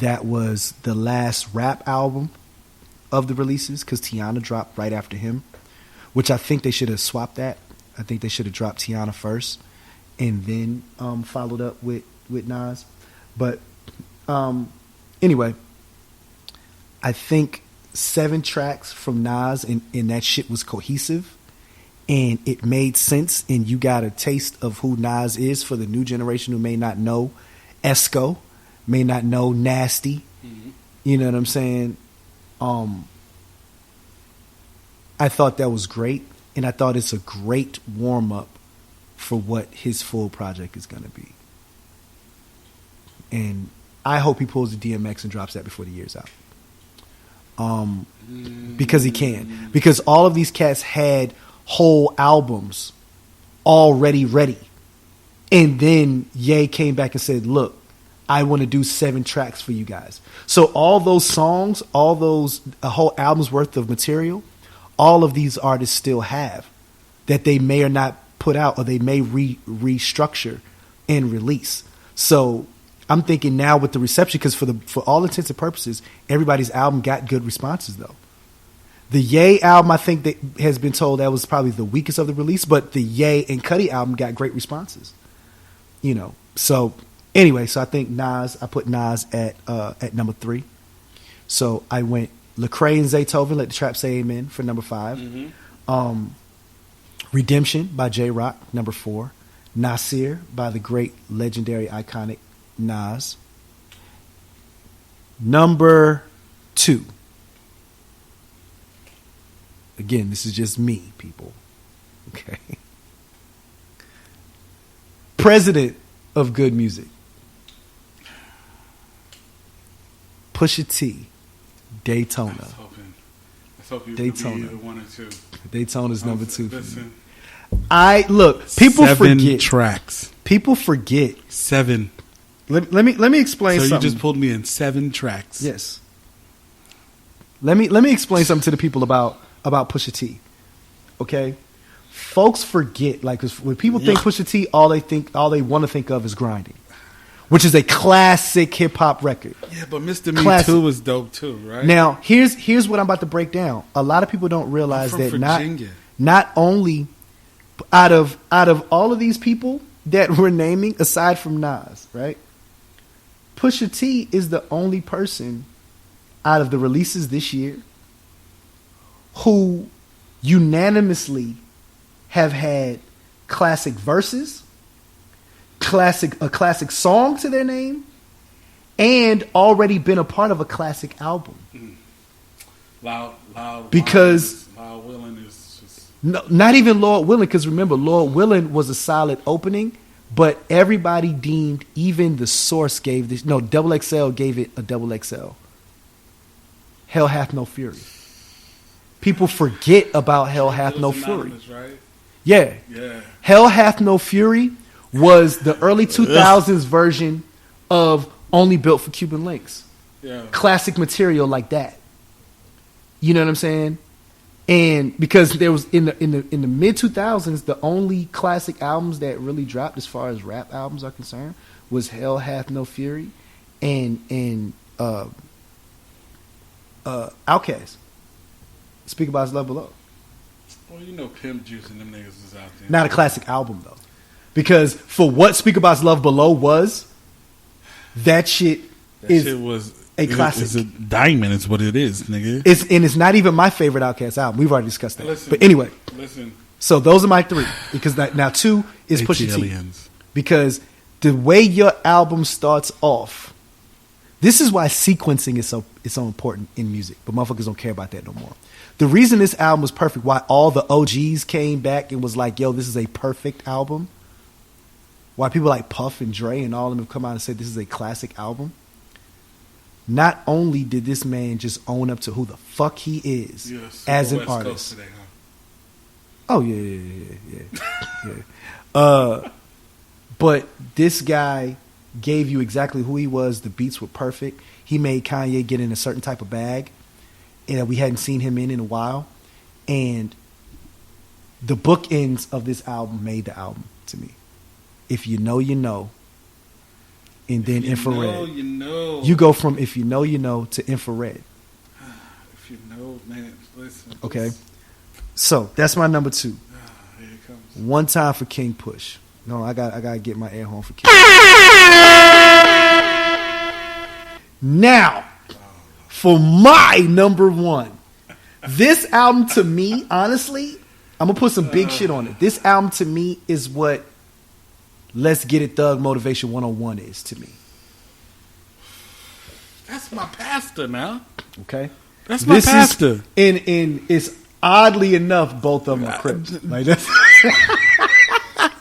that was the last rap album of the releases because Tiana dropped right after him, which I think they should have swapped that. I think they should have dropped Tiana first and then followed up with Nas. But anyway, I think 7 tracks from Nas and that shit was cohesive and it made sense, and you got a taste of who Nas is for the new generation who may not know Esco, may not know Nasty. Mm-hmm. You know what I'm saying? I thought that was great, and I thought it's a great warm-up for what his full project is going to be. And I hope he pulls the DMX and drops that before the year's out. Because he can. Because all of these cats had whole albums already ready. And then Ye came back and said, look, I want to do 7 tracks for you guys. So all those songs, all those, a whole album's worth of material, all of these artists still have that they may or not put out, or they may restructure and release. So I'm thinking now with the reception, because for all intents and purposes, everybody's album got good responses though. The Ye album, I think that has been told that was probably the weakest of the release, but the Ye and Cudi album got great responses. You know, so anyway, so I think Nas, I put Nas at number 3. So I went Lecrae and Zaytoven, Let the Trap Say Amen for number 5. Mm-hmm. Redemption by J-Rock, number 4. Nasir by the great, legendary, iconic Nas. Number 2. Again, this is just me, people. Okay. President of good music. Pusha T. Daytona. I was hoping Daytona. Be 1 or 2. Daytona's number 2. Listen. People 7 forget. Tracks. People forget. 7. Let me explain something. So you just pulled me in 7 tracks. Yes. Let me explain something to the people about Pusha T. Okay? Folks forget, like, when people think Pusha T, all they want to think of is Grinding, which is a classic hip hop record. Yeah, but Mr. Me Too was dope too, right? Now, here's what I'm about to break down. A lot of people don't realize that not only out of all of these people that we're naming, aside from Nas, right? Pusha T is the only person out of the releases this year who unanimously have had classic verses, a classic song to their name, and already been a part of a classic album. Loud because Loud Willin' is just not even Lord Willin', because remember, Lord Willin' was a solid opening, but everybody deemed, even the Source gave this, no, Double XL gave it a Double XL. Hell Hath No Fury. People forget about Hell Hath No Fury. Right? Yeah. Hell Hath No Fury was the early 2000s version of Only Built for Cuban Links. Yeah. Classic material like that. You know what I'm saying? And because there was in the mid 2000s, the only classic albums that really dropped as far as rap albums are concerned was Hell Hath No Fury and Outkast. Speak About His Love Below. Well, you know, Pimp Juice and them niggas was out there. Not a classic album though, because for what Speak About His Love Below was, that shit was a classic. It's a diamond. It's what it is, nigga. It's not even my favorite Outkast album. We've already discussed that. But anyway, so those are my 3, because now 2 is Pusha T. Because the way your album starts off, this is why sequencing is so important in music, but motherfuckers don't care about that no more. The reason this album was perfect, why all the OGs came back and was like, yo, this is a perfect album, why people like Puff and Dre and all of them have come out and said this is a classic album, not only did this man just own up to who the fuck he is as an artist. Today, huh? Oh, yeah. But this guy gave you exactly who he was. The beats were perfect. He made Kanye get in a certain type of bag that we hadn't seen him in a while. And the bookends of this album made the album to me. If you know, you know. and then infrared. You know. You go from if you know, you know to infrared. If you know, man, listen. Okay. So that's my number 2. Here it comes. One time for King Push. No, I gotta get my air horn for King. Now, for my number 1. This album to me, honestly, I'm gonna put some big shit on it. This album to me is what Let's Get It Thug Motivation 101 is to me. That's my pastor now. Okay? That's my pastor. And it's oddly enough, both of them are Crips. Like that's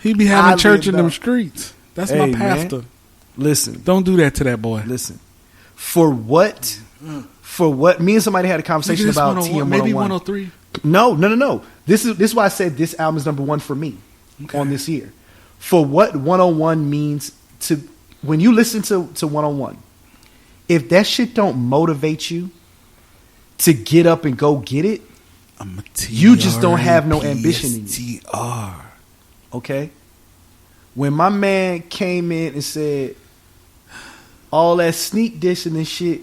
He be having oddly church in them enough. streets. That's Hey, my pastor. man. Listen. Don't do that to that boy. Listen. For what me and somebody had a conversation Maybe about this TM 101. maybe 103. No. This is why I said this album is number 1 for me on this year. For what 101 means to when you listen to 101, if that shit don't motivate you to get up and go get it, you just don't have no ambition in you. Okay? When my man came in and said all that sneak dissing and shit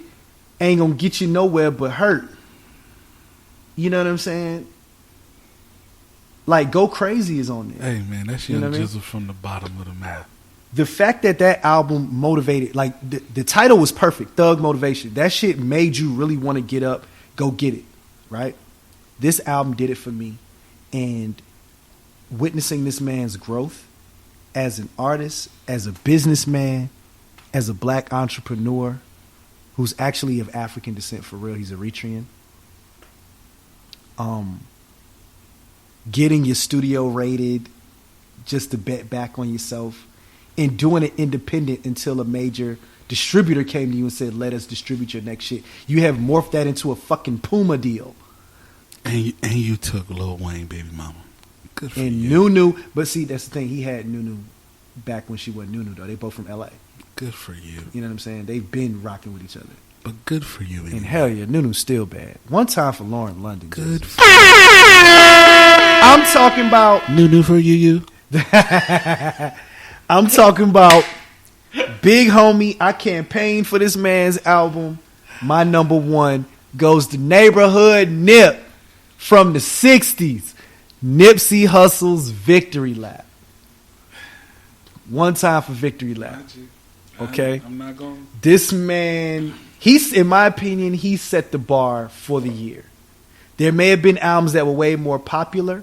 ain't gonna get you nowhere but hurt. You know what I'm saying? Like, Go Crazy is on there. Hey, man, that's You know young what I mean? Jizzle from the bottom of the map. The fact that album motivated, like, the title was perfect, Thug Motivation. That shit made you really want to get up, go get it, right? This album did it for me. And witnessing this man's growth as an artist, as a businessman, as a black entrepreneur who's actually of African descent for real. He's Eritrean. Getting your studio rated just to bet back on yourself and doing it independent until a major distributor came to you and said, let us distribute your next shit. You have morphed that into a fucking Puma deal. And you took Lil Wayne, baby mama. Good for And you. Nunu, but see, that's the thing. He had Nunu back when she wasn't Nunu, though. They both from L.A. Good for you. You know what I'm saying? They've been rocking with each other. But good for you. Anyway. And hell yeah, Nunu's still bad. One time for Lauren London. Good just- for I'm talking about Nunu for you. I'm talking about big homie. I campaigned for this man's album. My number 1 goes to Neighborhood Nip from the 60s. Nipsey Hussle's Victory Lap. One time for Victory Lap. Okay? I'm not going. This man, in my opinion, he set the bar for the year. There may have been albums that were way more popular.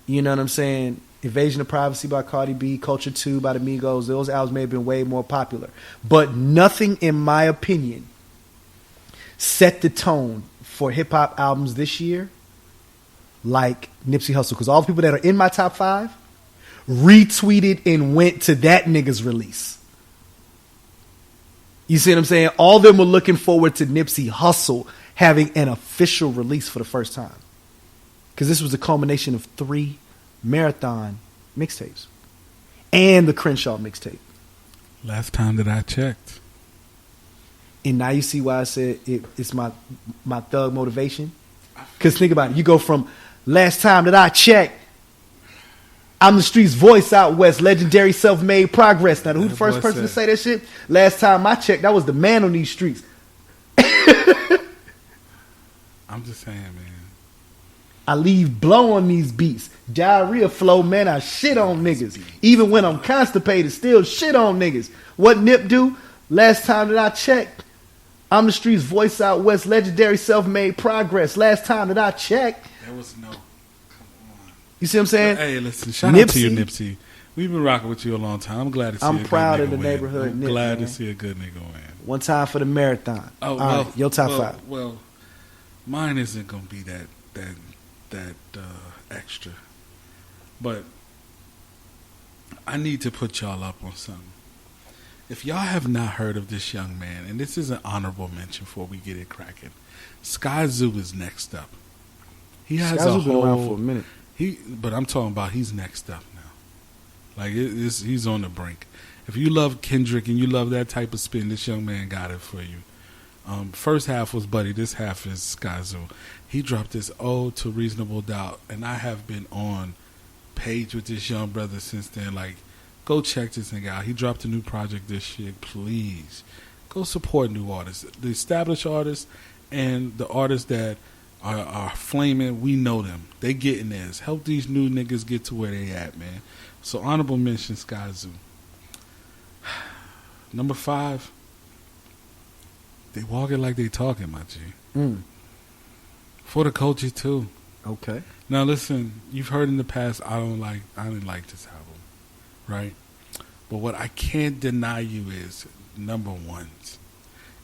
You know what I'm saying? Invasion of Privacy by Cardi B, Culture 2 by the Migos. Those albums may have been way more popular. But nothing, in my opinion, set the tone for hip-hop albums this year like Nipsey Hussle. Because all the people that are in my top 5 retweeted and went to that nigga's release. You see what I'm saying? All of them were looking forward to Nipsey Hussle having an official release for the first time. Because this was a culmination of 3 marathon mixtapes. And the Crenshaw mixtape. Last time that I checked. And now you see why I said it's my thug motivation. Because think about it. You go from last time that I checked, I'm the streets voice out west, legendary self-made progress. Now, who the first person to say that shit? Last time I checked, that was the man on these streets. I'm just saying, man. I leave blow on these beats. Diarrhea flow, man, I shit on niggas. Even when I'm constipated, still shit on niggas. What Nip do? Last time that I checked, I'm the streets voice out west, legendary self-made progress. Last time that I checked. There was no. You see what I'm saying? Hey, listen, shout out to you, Nipsey. We've been rocking with you a long time. I'm glad to see I'm a proud good of the nigga neighborhood win. Nip, I'm glad man. to see a good nigga win. One time for the marathon. Oh, All well, right, your top 5. Well, mine isn't gonna be that extra, but I need to put y'all up on something. If y'all have not heard of this young man, and this is an honorable mention before we get it cracking, Sky Zoo is next up. He has Sky a Zoo's been whole. around for a minute. But I'm talking about he's next up now. Like he's on the brink. If you love Kendrick and you love that type of spin, this young man got it for you. First half was Buddy. This half is Sky Zoo. He dropped this Ode to Reasonable Doubt, and I have been on page with this young brother since then. Like Go check this nigga out. He dropped a new project this year. Please go support new artists, the established artists, and the artists that are flaming. We know them. They getting theirs. Help these new niggas get to where they at, man. So honorable mention, Sky Zoo. Number 5. They walking like they talking, my G. For the culture too. Okay. Now listen, you've heard in the past I didn't like this album, right? But what I can't deny you is number ones.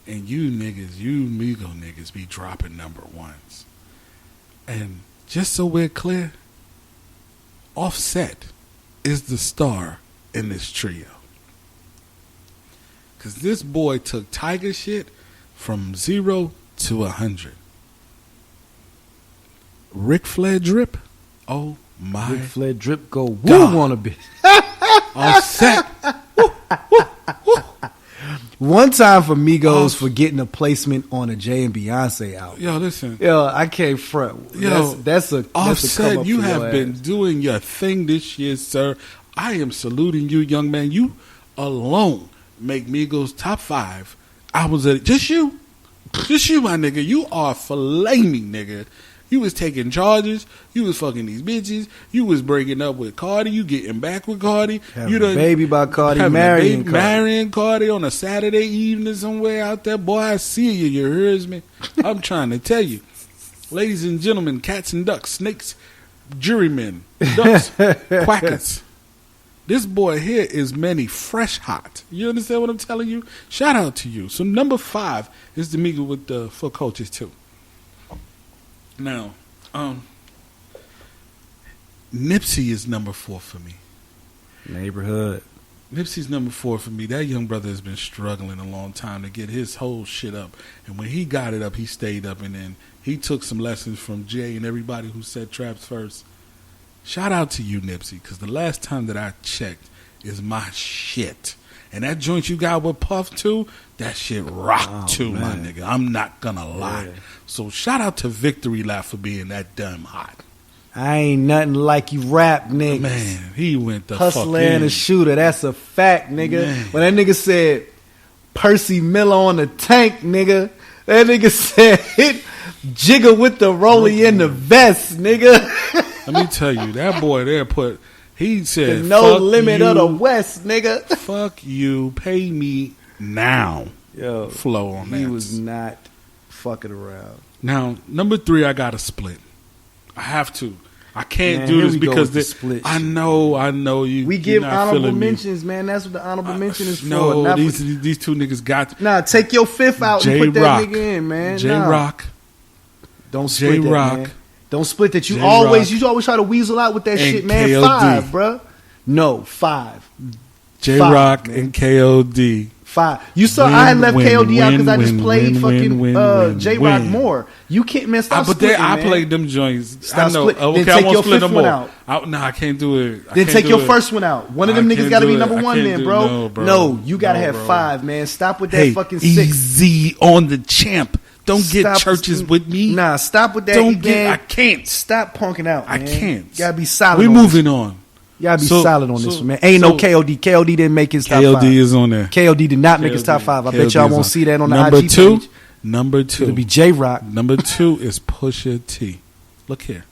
And you niggas, you Migo niggas be dropping number ones. And just so we're clear, Offset is the star in this trio. Cause this boy took Tiger shit from 0 to 100. Ric Flair drip. Oh my! Ric Flair drip go woo God. on a bit. Offset. One time for Migos for getting a placement on a Jay and Beyonce album. Yo, listen. Yo, I can't front. Yo, that's a Offset. come up You for have your been ass. doing your thing this year, sir. I am saluting you, young man. You alone make Migos top 5 albums. Just you, my nigga. You are flaming, nigga. You was taking charges. You was fucking these bitches. You was breaking up with Cardi. You getting back with Cardi. Having You a baby by Cardi, marrying Cardi on a Saturday evening somewhere out there. Boy, I see you. You hears me? I'm trying to tell you. Ladies and gentlemen, cats and ducks, snakes, jurymen, ducks, quackers. This boy here is many fresh hot. You understand what I'm telling you? Shout out to you. So number 5 is the Migos with the For Cultures too. Now, Nipsey is number 4 for me. Neighborhood. Nipsey's number 4 for me. That young brother has been struggling a long time to get his whole shit up. And when he got it up, he stayed up. And then he took some lessons from Jay and everybody who set traps first. Shout out to you, Nipsey, because the last time that I checked is my shit. And that joint you got with Puff too, that shit rocked too, my nigga. I'm not gonna lie. Yeah. So shout out to Victory Lap for being that damn hot. I ain't nothing like you rap niggas. Man, he went the Hustler fuck in. and a shooter. That's a fact, nigga. Man. When that nigga said Percy Miller on the tank, nigga, that nigga said Jigger with the rollie in the vest, nigga. Let me tell you, that boy there he said, The no fuck limit you, of the West, nigga. fuck you, pay me now. Yo, Flow on that. he was not fucking around. Now, number 3, I got to split. I have to. I can't Man, do here this we go because with the split I shit, know you. We you're give not honorable feeling me. mentions, man. That's what the honorable mention is for. No, Not these two niggas got Nah, take your 5th out and put that J-Rock. nigga in, man. J-Rock. Don't split that, J-Rock. man. Don't split that. You J-Rock. always try to weasel out with that And shit, man. KOD. 5, bruh. No, 5. J-Rock man. and KOD. 5. You saw Win, I had left win, KOD out because I just win, played win, fucking win, J-Rock win. more. You can't, man. Stop But splitting, I man. played them joints. Stop I know. split. Okay, Then I take won't your split 5th them one all. out. No, I can't do it. Then take your first one out. One of them niggas got to be number 1 then, bro. No, you got to have 5, man. Stop with that fucking 6. Easy on the champ. Don't get Stop- churches with me. Nah, stop with that. Don't get. man. I can't. Stop punking out, I man. can't. You gotta be solid. We're on moving this. on. You gotta be So- solid on this so- one, man. Ain't no so- KOD. KOD didn't make his top 5. KOD is on there. KOD did not make his top KOD 5. I bet y'all is won't on. see that on the Number IG 2. page. Number 2. It'll be J-Rock. Number 2 is Pusha T. Look here.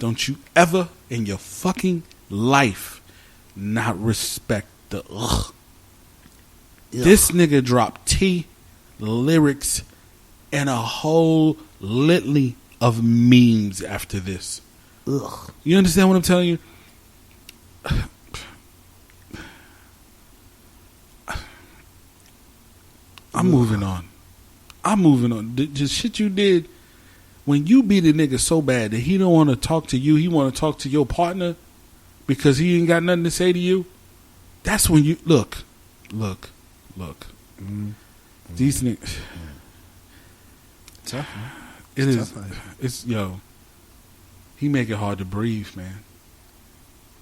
Don't you ever in your fucking life not respect the ugh. This nigga dropped T lyrics and a whole litany of memes after this. Ugh. You understand what I'm telling you? I'm moving on. The shit you did when you beat a nigga so bad that he don't want to talk to you, he want to talk to your partner because he ain't got nothing to say to you. That's when you look. Mm-hmm. These niggas. Tough, man. It It's is. tough. It's yo. He make it hard to breathe, man.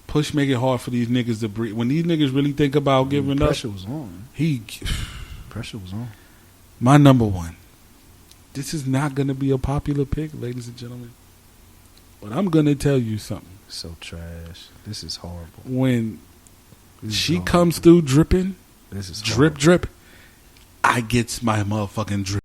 Push make it hard for these niggas to breathe. When these niggas really think about giving up, Pressure was on. Pressure was on. my number 1. This is not going to be a popular pick, ladies and gentlemen. But I'm going to tell you something. So trash. This is horrible. When She comes through dripping. This is drip. I gets my motherfucking drip